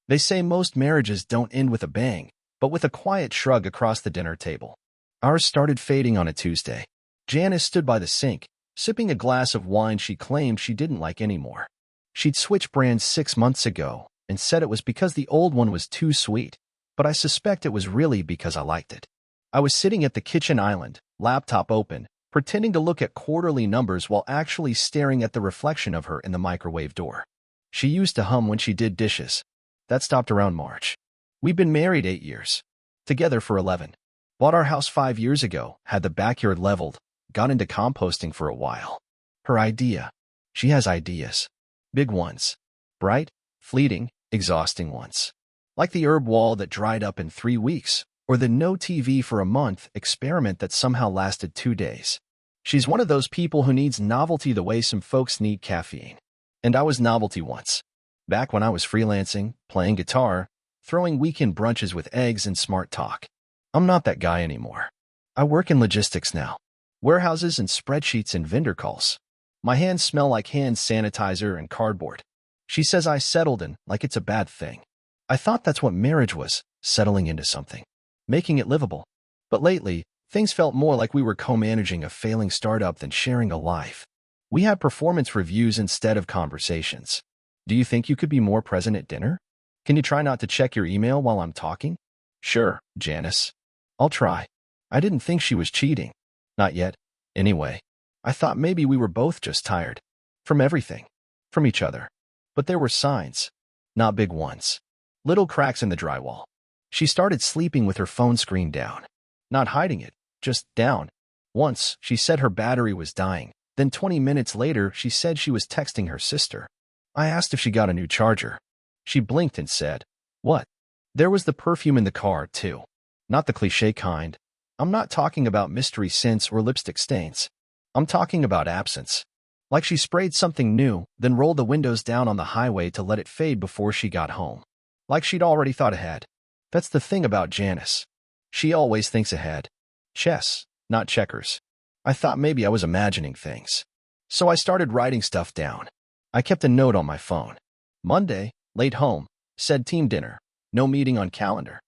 They say most marriages don't end with a bang, but with a quiet shrug across the dinner table. Ours started fading on a Tuesday. Janice stood by the sink, sipping a glass of wine she claimed she didn't like anymore. She'd switched brands 6 months ago and said it was because the old one was too sweet, but I suspect it was really because I liked it. I was sitting at the kitchen island, laptop open, pretending to look at quarterly numbers while actually staring at the reflection of her in the microwave door. She used to hum when she did dishes. That stopped around March. We've been married 8 years. Together for 11. Bought our house 5 years ago, had the backyard leveled, got into composting for a while. Her idea. She has ideas. Big ones. Bright, fleeting, exhausting ones. Like the herb wall that dried up in 3 weeks, or the no TV for a month experiment that somehow lasted 2 days. She's one of those people who needs novelty the way some folks need caffeine. And I was novelty once. Back when I was freelancing, playing guitar, throwing weekend brunches with eggs and smart talk. I'm not that guy anymore. I work in logistics now. Warehouses and spreadsheets and vendor calls. My hands smell like hand sanitizer and cardboard. She says I settled in like it's a bad thing. I thought that's what marriage was, settling into something, making it livable. But lately, things felt more like we were co-managing a failing startup than sharing a life. We had performance reviews instead of conversations. Do you think you could be more present at dinner? Can you try not to check your email while I'm talking? Sure, Janice. I'll try. I didn't think she was cheating. Not yet. Anyway, I thought maybe we were both just tired. From everything. From each other. But there were signs. Not big ones. Little cracks in the drywall. She started sleeping with her phone screen down. Not hiding it, just down. Once, she said her battery was dying. Then 20 minutes later, she said she was texting her sister. I asked if she got a new charger. She blinked and said, "What?" There was the perfume in the car, too. Not the cliché kind. I'm not talking about mystery scents or lipstick stains. I'm talking about absence. Like she sprayed something new, then rolled the windows down on the highway to let it fade before she got home. Like she'd already thought ahead. That's the thing about Janice. She always thinks ahead. Chess, not checkers. I thought maybe I was imagining things. So I started writing stuff down. I kept a note on my phone. Monday, late home, said team dinner, no meeting on calendar.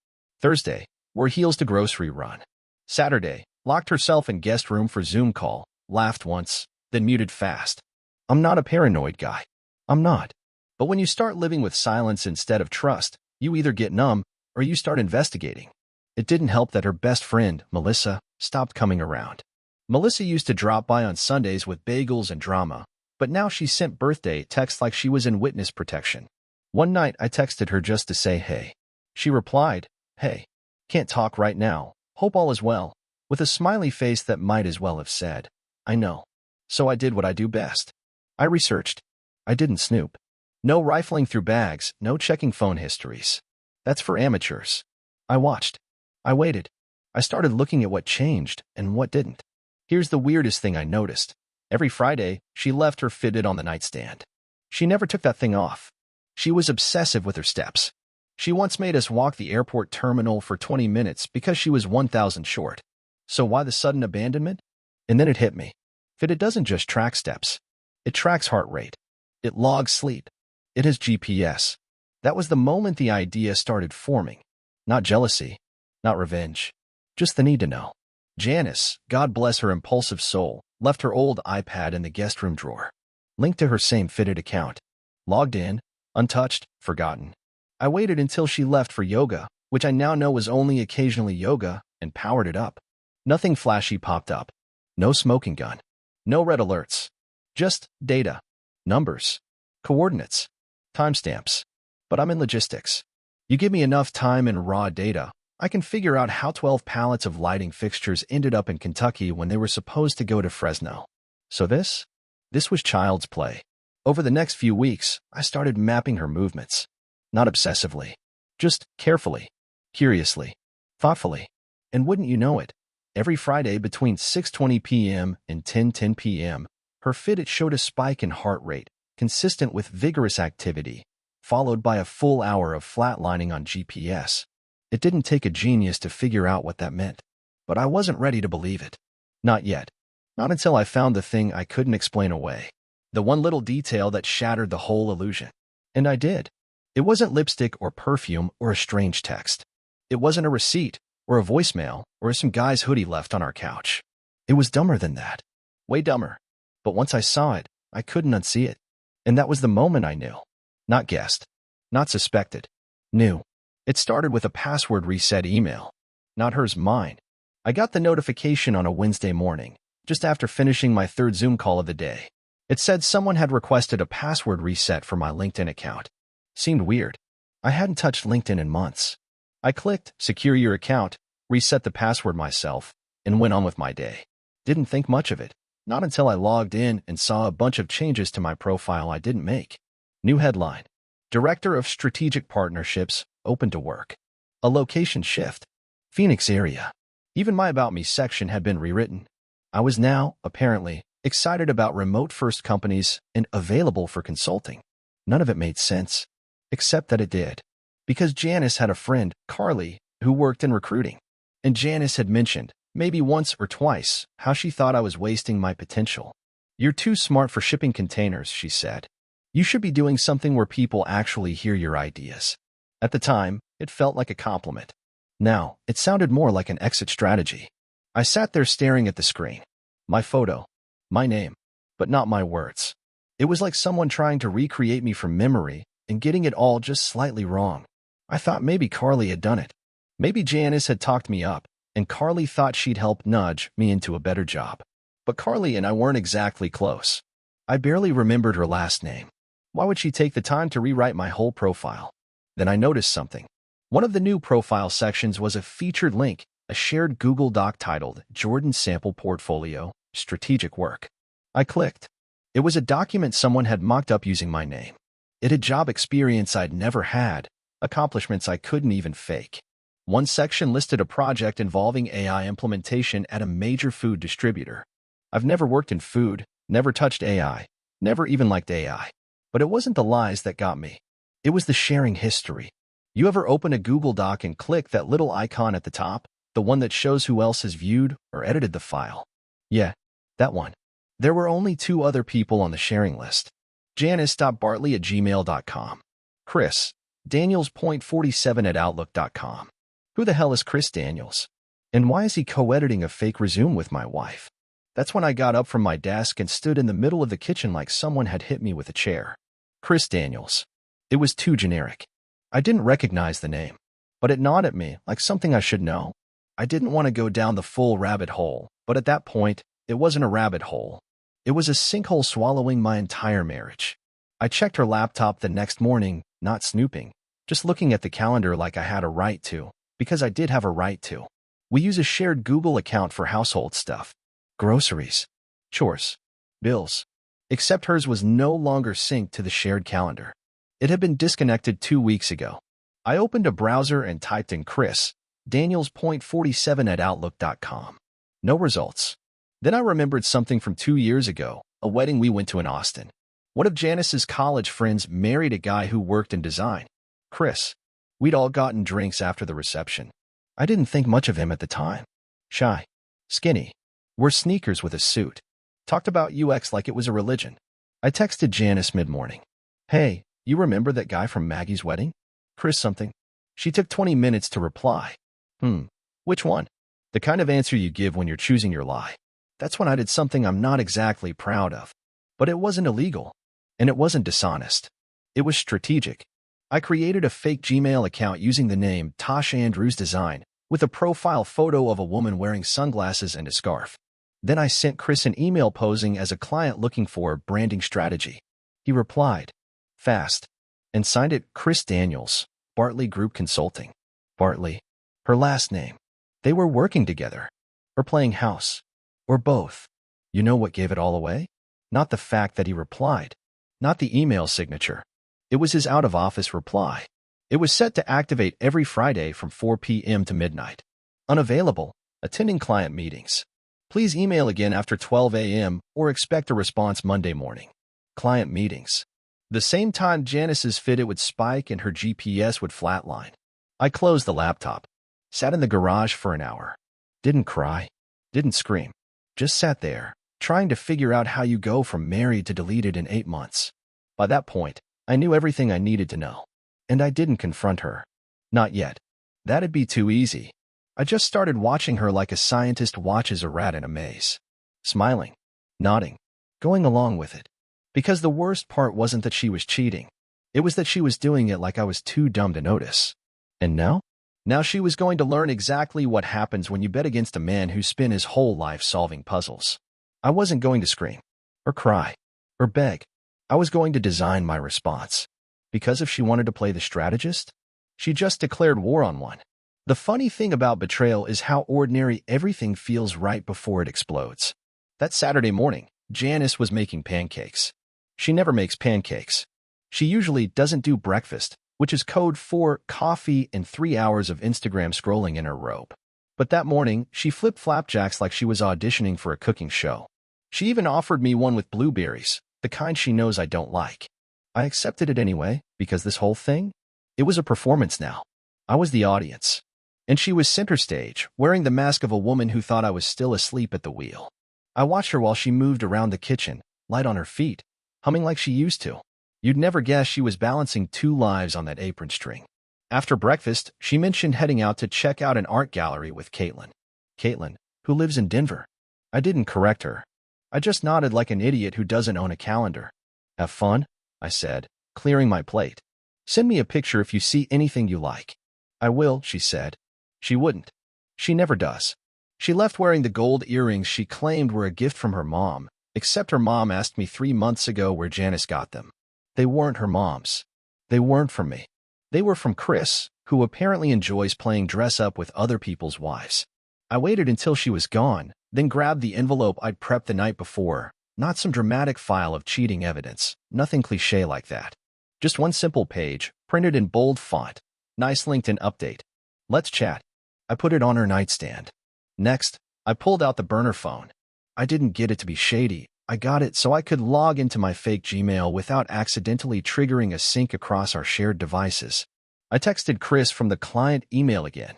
Thursday, wore heels to grocery run. Saturday, locked herself in guest room for Zoom call, laughed once, then muted fast. I'm not a paranoid guy. I'm not. But when you start living with silence instead of trust, you either get numb or you start investigating. It didn't help that her best friend, Melissa, stopped coming around. Melissa used to drop by on Sundays with bagels and drama, but now she sent birthday texts like she was in witness protection. One night I texted her just to say hey. She replied, "Hey, can't talk right now, hope all is well," with a smiley face that might as well have said, "I know." So I did what I do best. I researched. I didn't snoop. No rifling through bags, no checking phone histories. That's for amateurs. I watched. I waited. I started looking at what changed and what didn't. Here's the weirdest thing I noticed. Every Friday, she left her Fitbit on the nightstand. She never took that thing off. She was obsessive with her steps. She once made us walk the airport terminal for 20 minutes because she was 1,000 short. So why the sudden abandonment? And then it hit me. Fitbit doesn't just track steps. It tracks heart rate. It logs sleep. It has GPS. That was the moment the idea started forming. Not jealousy. Not revenge. Just the need to know. Janice, God bless her impulsive soul, left her old iPad in the guest room drawer. Linked to her same Fitbit account. Logged in, untouched, forgotten. I waited until she left for yoga, which I now know was only occasionally yoga, and powered it up. Nothing flashy popped up. No smoking gun. No red alerts. Just data. Numbers. Coordinates. Timestamps. But I'm in logistics. You give me enough time and raw data, I can figure out how 12 pallets of lighting fixtures ended up in Kentucky when they were supposed to go to Fresno. So this was child's play. Over the next few weeks, I started mapping her movements. Not obsessively. Just carefully. Curiously. Thoughtfully. And wouldn't you know it, every Friday between 6:20 p.m. and 10:10 p.m., her Fitbit showed a spike in heart rate, consistent with vigorous activity, followed by a full hour of flatlining on GPS. It didn't take a genius to figure out what that meant. But I wasn't ready to believe it. Not yet. Not until I found the thing I couldn't explain away. The one little detail that shattered the whole illusion. And I did. It wasn't lipstick or perfume or a strange text. It wasn't a receipt or a voicemail or some guy's hoodie left on our couch. It was dumber than that. Way dumber. But once I saw it, I couldn't unsee it. And that was the moment I knew. Not guessed. Not suspected. Knew. It started with a password reset email. Not hers, mine. I got the notification on a Wednesday morning, just after finishing my third Zoom call of the day. It said someone had requested a password reset for my LinkedIn account. Seemed weird. I hadn't touched LinkedIn in months. I clicked secure your account, reset the password myself, and went on with my day. Didn't think much of it. Not until I logged in and saw a bunch of changes to my profile I didn't make. New headline. Director of Strategic Partnerships, open to work. A location shift. Phoenix area. Even my About Me section had been rewritten. I was now, apparently, excited about remote-first companies and available for consulting. None of it made sense. Except that it did. Because Janice had a friend, Carly, who worked in recruiting. And Janice had mentioned, maybe once or twice, how she thought I was wasting my potential. You're too smart for shipping containers, she said. You should be doing something where people actually hear your ideas. At the time, it felt like a compliment. Now, it sounded more like an exit strategy. I sat there staring at the screen. My photo. My name. But not my words. It was like someone trying to recreate me from memory and getting it all just slightly wrong. I thought maybe Carly had done it. Maybe Janice had talked me up, and Carly thought she'd help nudge me into a better job. But Carly and I weren't exactly close. I barely remembered her last name. Why would she take the time to rewrite my whole profile? Then I noticed something. One of the new profile sections was a featured link, a shared Google Doc titled Jordan Sample Portfolio, Strategic Work. I clicked. It was a document someone had mocked up using my name. It had job experience I'd never had, accomplishments I couldn't even fake. One section listed a project involving AI implementation at a major food distributor. I've never worked in food, never touched AI, never even liked AI. But it wasn't the lies that got me. It was the sharing history. You ever open a Google Doc and click that little icon at the top, the one that shows who else has viewed or edited the file? Yeah, that one. There were only 2 other people on the sharing list. Janice.bartley@gmail.com. Chris, Daniels.47@outlook.com. Who the hell is Chris Daniels? And why is he co-editing a fake resume with my wife? That's when I got up from my desk and stood in the middle of the kitchen like someone had hit me with a chair. Chris Daniels. It was too generic. I didn't recognize the name, but it gnawed at me like something I should know. I didn't want to go down the full rabbit hole, but at that point, it wasn't a rabbit hole. It was a sinkhole swallowing my entire marriage. I checked her laptop the next morning, not snooping, just looking at the calendar like I had a right to, because I did have a right to. We use a shared Google account for household stuff. Groceries. Chores. Bills. Except hers was no longer synced to the shared calendar. It had been disconnected 2 weeks ago. I opened a browser and typed in Chris, Daniels.47@outlook.com. No results. Then I remembered something from 2 years ago, a wedding we went to in Austin. One of Janice's college friends married a guy who worked in design. Chris. We'd all gotten drinks after the reception. I didn't think much of him at the time. Shy. Skinny. Wore sneakers with a suit. Talked about UX like it was a religion. I texted Janice mid-morning. Hey, you remember that guy from Maggie's wedding? Chris something. She took 20 minutes to reply. Which one? The kind of answer you give when you're choosing your lie. That's when I did something I'm not exactly proud of. But it wasn't illegal. And it wasn't dishonest. It was strategic. I created a fake Gmail account using the name Tasha Andrews Design, with a profile photo of a woman wearing sunglasses and a scarf. Then I sent Chris an email posing as a client looking for a branding strategy. He replied, fast, and signed it Chris Daniels, Bartley Group Consulting. Bartley. Her last name. They were working together. Or playing house. Or both. You know what gave it all away? Not the fact that he replied. Not the email signature. It was his out-of-office reply. It was set to activate every Friday from 4 p.m. to midnight. Unavailable. Attending client meetings. Please email again after 12 a.m. or expect a response Monday morning. Client meetings. The same time Janice's fit, it would spike and her GPS would flatline. I closed the laptop. Sat in the garage for an hour. Didn't cry. Didn't scream. Just sat there, trying to figure out how you go from married to deleted in 8 months. By that point, I knew everything I needed to know. And I didn't confront her. Not yet. That'd be too easy. I just started watching her like a scientist watches a rat in a maze. Smiling, nodding, going along with it. Because the worst part wasn't that she was cheating. It was that she was doing it like I was too dumb to notice. And now? Now she was going to learn exactly what happens when you bet against a man who spent his whole life solving puzzles. I wasn't going to scream, or cry, or beg. I was going to design my response. Because if she wanted to play the strategist, she just declared war on one. The funny thing about betrayal is how ordinary everything feels right before it explodes. That Saturday morning, Janice was making pancakes. She never makes pancakes. She usually doesn't do breakfast, which is code for coffee and 3 hours of Instagram scrolling in her robe. But that morning, she flipped flapjacks like she was auditioning for a cooking show. She even offered me one with blueberries, the kind she knows I don't like. I accepted it anyway, because this whole thing? It was a performance now. I was the audience. And she was center stage, wearing the mask of a woman who thought I was still asleep at the wheel. I watched her while she moved around the kitchen, light on her feet, humming like she used to. You'd never guess she was balancing 2 lives on that apron string. After breakfast, she mentioned heading out to check out an art gallery with Caitlin. Caitlin, who lives in Denver. I didn't correct her. I just nodded like an idiot who doesn't own a calendar. Have fun, I said, clearing my plate. Send me a picture if you see anything you like. I will, she said. She wouldn't. She never does. She left wearing the gold earrings she claimed were a gift from her mom, except her mom asked me 3 months ago where Janice got them. They weren't her mom's. They weren't from me. They were from Chris, who apparently enjoys playing dress-up with other people's wives. I waited until she was gone, then grabbed the envelope I'd prepped the night before. Not some dramatic file of cheating evidence, nothing cliché like that. Just one simple page, printed in bold font. Nice LinkedIn update. Let's chat. I put it on her nightstand. Next, I pulled out the burner phone. I didn't get it to be shady. I got it so I could log into my fake Gmail without accidentally triggering a sync across our shared devices. I texted Chris from the client email again.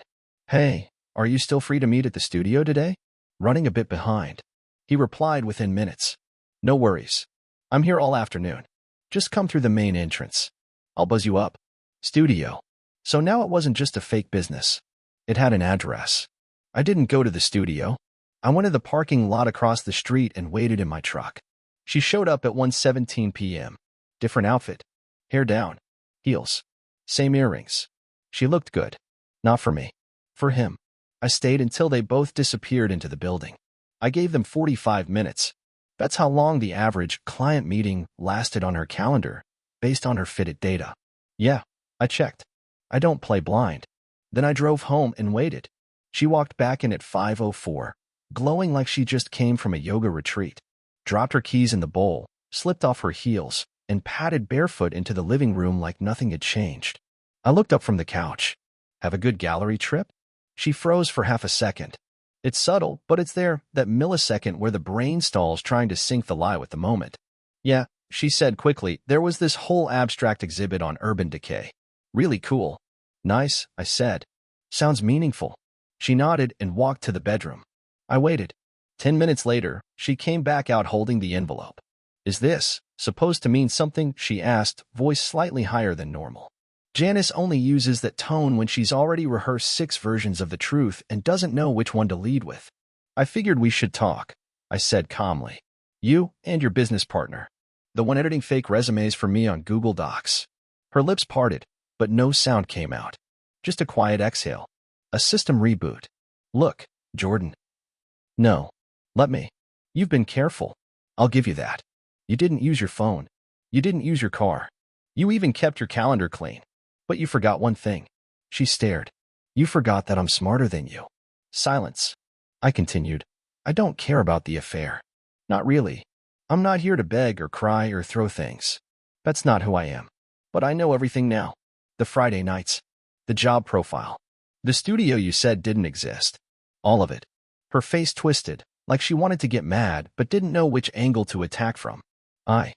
Hey, are you still free to meet at the studio today? Running a bit behind. He replied within minutes. No worries. I'm here all afternoon. Just come through the main entrance. I'll buzz you up. Studio. So now it wasn't just a fake business. It had an address. I didn't go to the studio. I went to the parking lot across the street and waited in my truck. She showed up at 1:17 p.m. Different outfit. Hair down. Heels. Same earrings. She looked good. Not for me. For him. I stayed until they both disappeared into the building. I gave them 45 minutes. That's how long the average client meeting lasted on her calendar, based on her fitted data. Yeah, I checked. I don't play blind. Then I drove home and waited. She walked back in at 5:04, glowing like she just came from a yoga retreat, dropped her keys in the bowl, slipped off her heels, and padded barefoot into the living room like nothing had changed. I looked up from the couch. Have a good gallery trip? She froze for half a second. It's subtle, but it's there, that millisecond where the brain stalls trying to sync the lie with the moment. Yeah, she said quickly, there was this whole abstract exhibit on urban decay. Really cool. Nice, I said. Sounds meaningful. She nodded and walked to the bedroom. I waited. 10 minutes later, she came back out holding the envelope. Is this supposed to mean something? She asked, voice slightly higher than normal. Janice only uses that tone when she's already rehearsed 6 versions of the truth and doesn't know which one to lead with. I figured we should talk, I said calmly. You and your business partner. The one editing fake resumes for me on Google Docs. Her lips parted, but no sound came out. Just a quiet exhale. A system reboot. Look, Jordan. No. Let me. You've been careful. I'll give you that. You didn't use your phone. You didn't use your car. You even kept your calendar clean. But you forgot one thing. She stared. You forgot that I'm smarter than you. Silence. I continued. I don't care about the affair. Not really. I'm not here to beg or cry or throw things. That's not who I am. But I know everything now. The Friday nights. The job profile. The studio you said didn't exist. All of it. Her face twisted, like she wanted to get mad but didn't know which angle to attack from. I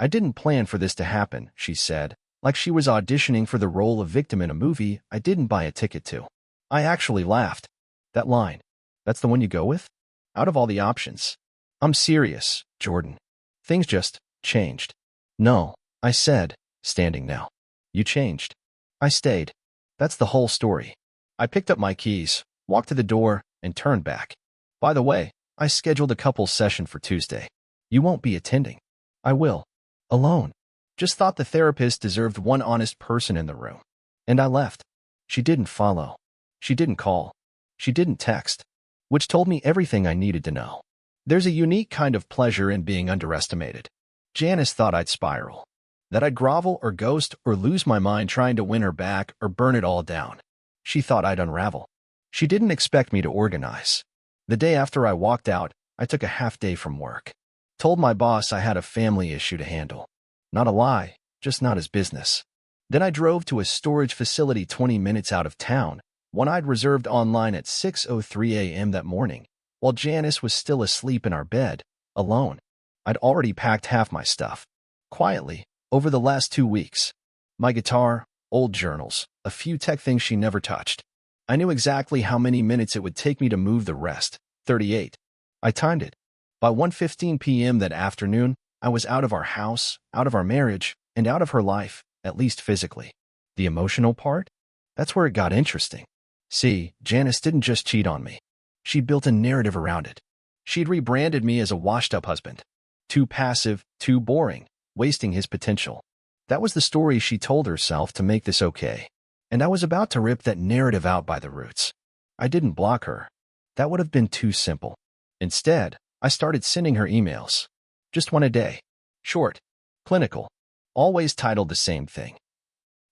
didn't plan for this to happen, she said, like she was auditioning for the role of victim in a movie I didn't buy a ticket to. I actually laughed. That line. That's the one you go with? Out of all the options. I'm serious, Jordan. Things just changed. No, I said, standing now. You changed. I stayed. That's the whole story. I picked up my keys, walked to the door, and turned back. By the way, I scheduled a couples session for Tuesday. You won't be attending. I will. Alone. Just thought the therapist deserved one honest person in the room. And I left. She didn't follow. She didn't call. She didn't text. Which told me everything I needed to know. There's a unique kind of pleasure in being underestimated. Janice thought I'd spiral. That I'd grovel or ghost or lose my mind trying to win her back or burn it all down. She thought I'd unravel. She didn't expect me to organize. The day after I walked out, I took a half day from work. Told my boss I had a family issue to handle. Not a lie, just not his business. Then I drove to a storage facility 20 minutes out of town, one I'd reserved online at 6:03 a.m. that morning, while Janice was still asleep in our bed, alone. I'd already packed half my stuff. Quietly, over the last 2 weeks. My guitar, old journals, a few tech things she never touched. I knew exactly how many minutes it would take me to move the rest, 38. I timed it. By 1:15 p.m. that afternoon, I was out of our house, out of our marriage, and out of her life, at least physically. The emotional part? That's where it got interesting. See, Janice didn't just cheat on me. She built a narrative around it. She'd rebranded me as a washed-up husband. Too passive, too boring, wasting his potential. That was the story she told herself to make this okay. And I was about to rip that narrative out by the roots. I didn't block her. That would have been too simple. Instead, I started sending her emails. Just one a day. Short. Clinical. Always titled the same thing.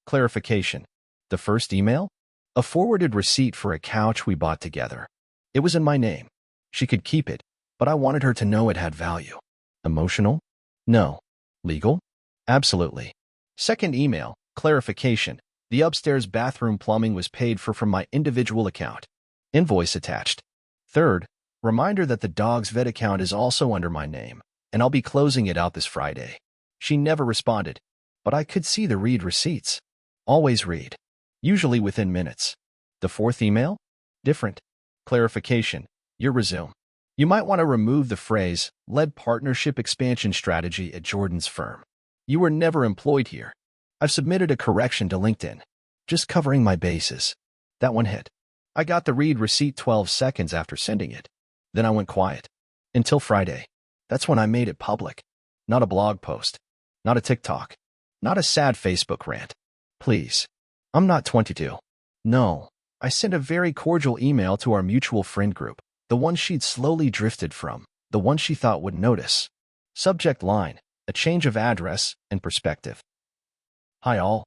Clarification. The first email? A forwarded receipt for a couch we bought together. It was in my name. She could keep it, but I wanted her to know it had value. Emotional? No. Legal? Absolutely. Second email, clarification. The upstairs bathroom plumbing was paid for from my individual account. Invoice attached. Third, reminder that the dog's vet account is also under my name, and I'll be closing it out this Friday. She never responded, but I could see the read receipts. Always read. Usually within minutes. The fourth email? Different. Clarification. Your resume. You might want to remove the phrase, led partnership expansion strategy at Jordan's firm. You were never employed here. I've submitted a correction to LinkedIn. Just covering my bases. That one hit. I got the read receipt 12 seconds after sending it. Then I went quiet. Until Friday. That's when I made it public. Not a blog post. Not a TikTok. Not a sad Facebook rant. Please. I'm not 22. No. I sent a very cordial email to our mutual friend group, the one she'd slowly drifted from, the one she thought would notice. Subject line, a change of address and perspective. Hi all.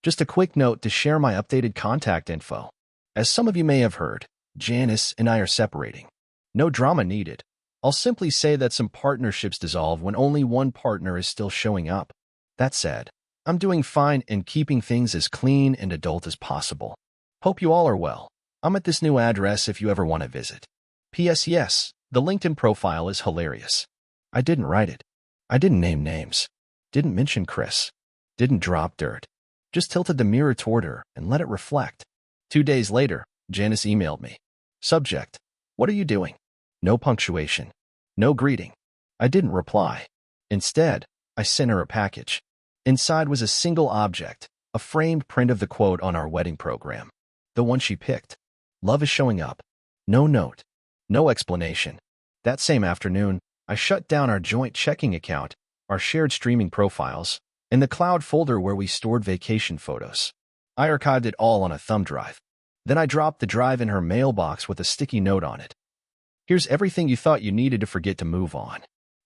Just a quick note to share my updated contact info. As some of you may have heard, Janice and I are separating. No drama needed. I'll simply say that some partnerships dissolve when only one partner is still showing up. That said, I'm doing fine and keeping things as clean and adult as possible. Hope you all are well. I'm at this new address if you ever want to visit. P.S. Yes, the LinkedIn profile is hilarious. I didn't write it. I didn't name names. Didn't mention Chris. Didn't drop dirt. Just tilted the mirror toward her and let it reflect. 2 days later, Janice emailed me. Subject. What are you doing? No punctuation. No greeting. I didn't reply. Instead, I sent her a package. Inside was a single object, a framed print of the quote on our wedding program. The one she picked. Love is showing up. No note. No explanation. That same afternoon, I shut down our joint checking account, our shared streaming profiles, and the cloud folder where we stored vacation photos. I archived it all on a thumb drive. Then I dropped the drive in her mailbox with a sticky note on it. Here's everything you thought you needed to forget to move on.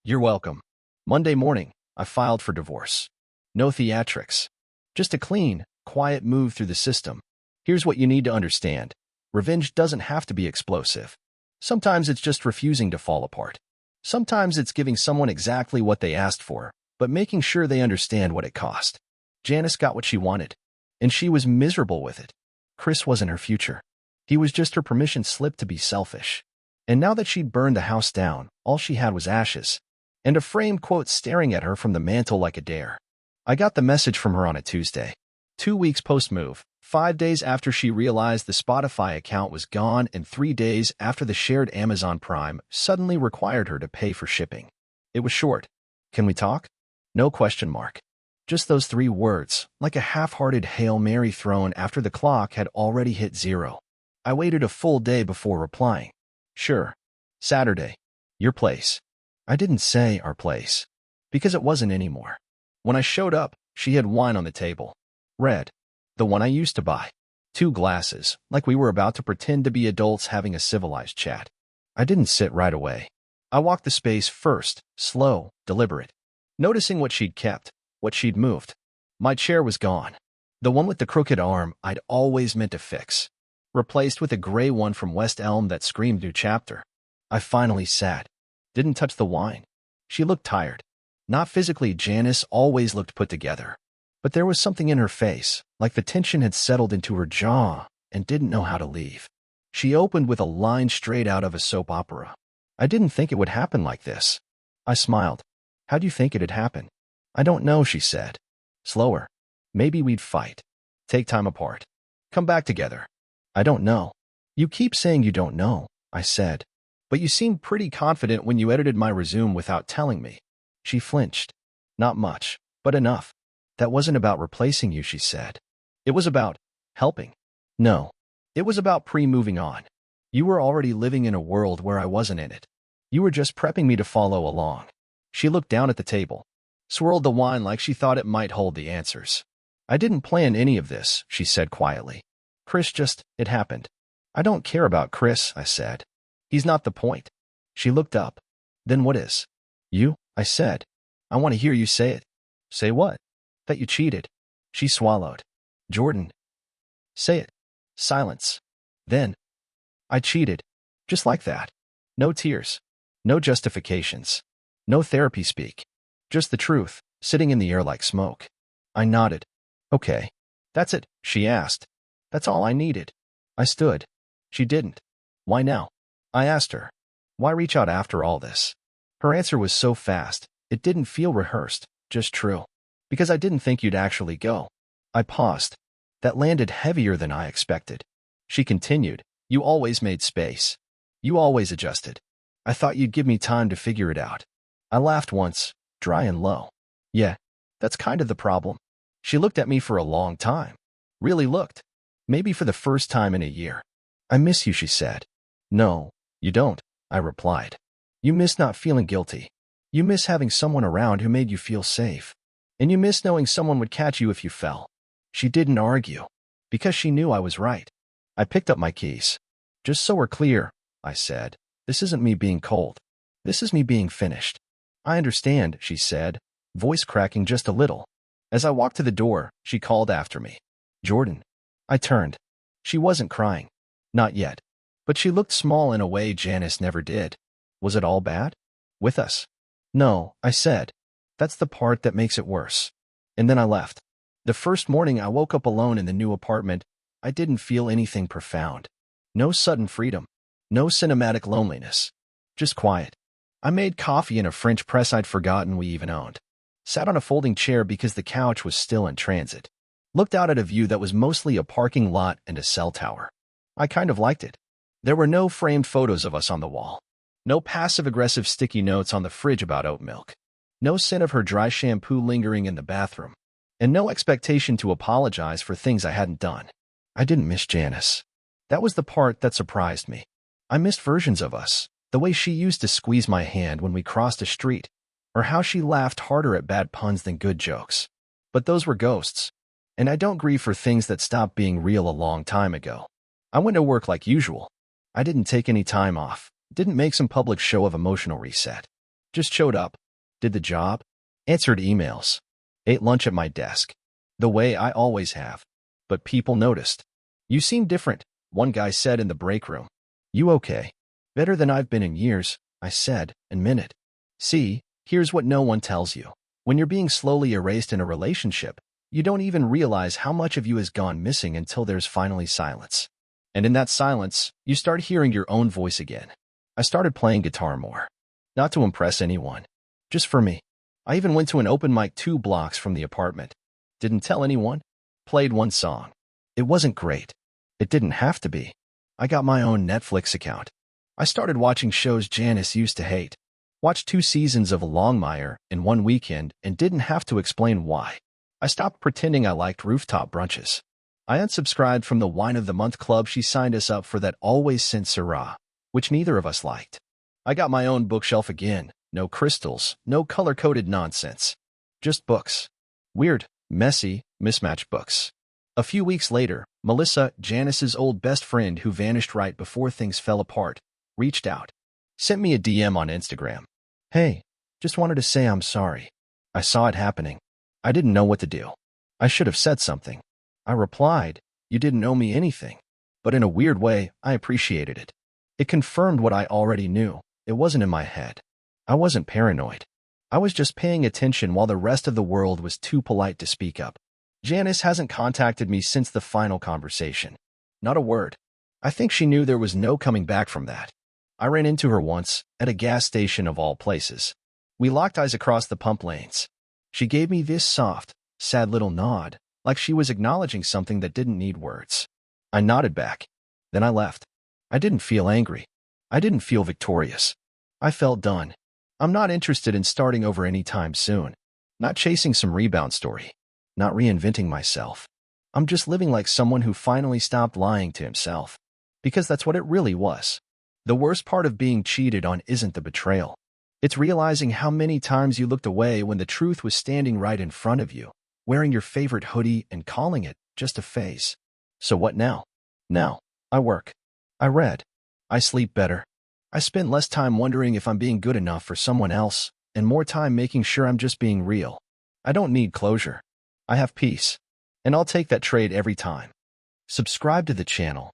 You're welcome. Monday morning, I filed for divorce. No theatrics. Just a clean, quiet move through the system. Here's what you need to understand. Revenge doesn't have to be explosive. Sometimes it's just refusing to fall apart. Sometimes it's giving someone exactly what they asked for, but making sure they understand what it cost. Janice got what she wanted, and she was miserable with it. Chris wasn't her future. He was just her permission slip to be selfish. And now that she'd burned the house down, all she had was ashes, and a framed quote staring at her from the mantel like a dare. I got the message from her on a Tuesday. 2 weeks post-move, 5 days after she realized the Spotify account was gone and 3 days after the shared Amazon Prime suddenly required her to pay for shipping. It was short. Can we talk? No question mark. Just those 3 words, like a half-hearted Hail Mary thrown after the clock had already hit 0. I waited a full day before replying. Sure. Saturday. Your place. I didn't say our place, because it wasn't anymore. When I showed up, she had wine on the table. Red. The one I used to buy. 2 glasses, like we were about to pretend to be adults having a civilized chat. I didn't sit right away. I walked the space first, slow, deliberate, noticing what she'd kept, what she'd moved. My chair was gone. The one with the crooked arm I'd always meant to fix, replaced with a gray one from West Elm that screamed new chapter. I finally sat. Didn't touch the wine. She looked tired. Not physically, Janice always looked put together. But there was something in her face, like the tension had settled into her jaw and didn't know how to leave. She opened with a line straight out of a soap opera. I didn't think it would happen like this. I smiled. How do you think it'd happen? I don't know, she said. Slower. Maybe we'd fight. Take time apart. Come back together. I don't know. You keep saying you don't know, I said. But you seemed pretty confident when you edited my resume without telling me. She flinched. Not much, but enough. That wasn't about replacing you, she said. It was about helping. No. It was about pre-moving on. You were already living in a world where I wasn't in it. You were just prepping me to follow along. She looked down at the table, swirled the wine like she thought it might hold the answers. I didn't plan any of this, she said quietly. It happened. I don't care about Chris, I said. He's not the point. She looked up. Then what is? You, I said. I want to hear you say it. Say what? That you cheated. She swallowed. Jordan. Say it. Silence. Then. I cheated. Just like that. No tears. No justifications. No therapy speak. Just the truth, sitting in the air like smoke. I nodded. Okay. That's it, she asked. That's all I needed. I stood. She didn't. Why now? I asked her. Why reach out after all this? Her answer was so fast, it didn't feel rehearsed, just true. Because I didn't think you'd actually go. I paused. That landed heavier than I expected. She continued. You always made space. You always adjusted. I thought you'd give me time to figure it out. I laughed once, dry and low. Yeah, that's kind of the problem. She looked at me for a long time. Really looked. Maybe for the first time in a year. I miss you, she said. No, you don't, I replied. You miss not feeling guilty. You miss having someone around who made you feel safe. And you miss knowing someone would catch you if you fell. She didn't argue, because she knew I was right. I picked up my keys. Just so we're clear, I said, this isn't me being cold. This is me being finished. I understand, she said, voice cracking just a little. As I walked to the door, she called after me. Jordan. I turned. She wasn't crying. Not yet. But she looked small in a way Janice never did. Was it all bad? With us? No, I said. That's the part that makes it worse. And then I left. The first morning I woke up alone in the new apartment, I didn't feel anything profound. No sudden freedom. No cinematic loneliness. Just quiet. I made coffee in a French press I'd forgotten we even owned. Sat on a folding chair because the couch was still in transit. Looked out at a view that was mostly a parking lot and a cell tower. I kind of liked it. There were no framed photos of us on the wall. No passive-aggressive sticky notes on the fridge about oat milk. No scent of her dry shampoo lingering in the bathroom. And no expectation to apologize for things I hadn't done. I didn't miss Janice. That was the part that surprised me. I missed versions of us. The way she used to squeeze my hand when we crossed a street. Or how she laughed harder at bad puns than good jokes. But those were ghosts. And I don't grieve for things that stopped being real a long time ago. I went to work like usual. I didn't take any time off. Didn't make some public show of emotional reset. Just showed up. Did the job. Answered emails. Ate lunch at my desk. The way I always have. But people noticed. You seem different, one guy said in the break room. You okay? Better than I've been in years, I said, and meant it. See, here's what no one tells you. When you're being slowly erased in a relationship, you don't even realize how much of you has gone missing until there's finally silence. And in that silence, you start hearing your own voice again. I started playing guitar more. Not to impress anyone. Just for me. I even went to an open mic 2 blocks from the apartment. Didn't tell anyone. Played one song. It wasn't great. It didn't have to be. I got my own Netflix account. I started watching shows Janice used to hate. Watched 2 seasons of Longmire in one weekend and didn't have to explain why. I stopped pretending I liked rooftop brunches. I unsubscribed from the Wine of the Month club she signed us up for that always sent Syrah, which neither of us liked. I got my own bookshelf again. No crystals, no color-coded nonsense. Just books. Weird, messy, mismatched books. A few weeks later, Melissa, Janice's old best friend who vanished right before things fell apart, reached out. Sent me a DM on Instagram. Hey, just wanted to say I'm sorry. I saw it happening. I didn't know what to do. I should have said something. I replied, you didn't owe me anything. But in a weird way, I appreciated it. It confirmed what I already knew. It wasn't in my head. I wasn't paranoid. I was just paying attention while the rest of the world was too polite to speak up. Janice hasn't contacted me since the final conversation. Not a word. I think she knew there was no coming back from that. I ran into her once, at a gas station of all places. We locked eyes across the pump lanes. She gave me this soft, sad little nod, like she was acknowledging something that didn't need words. I nodded back. Then I left. I didn't feel angry. I didn't feel victorious. I felt done. I'm not interested in starting over anytime soon. Not chasing some rebound story. Not reinventing myself. I'm just living like someone who finally stopped lying to himself. Because that's what it really was. The worst part of being cheated on isn't the betrayal. It's realizing how many times you looked away when the truth was standing right in front of you, wearing your favorite hoodie and calling it just a phase. So what now? Now, I work. I read. I sleep better. I spend less time wondering if I'm being good enough for someone else, and more time making sure I'm just being real. I don't need closure. I have peace. And I'll take that trade every time. Subscribe to the channel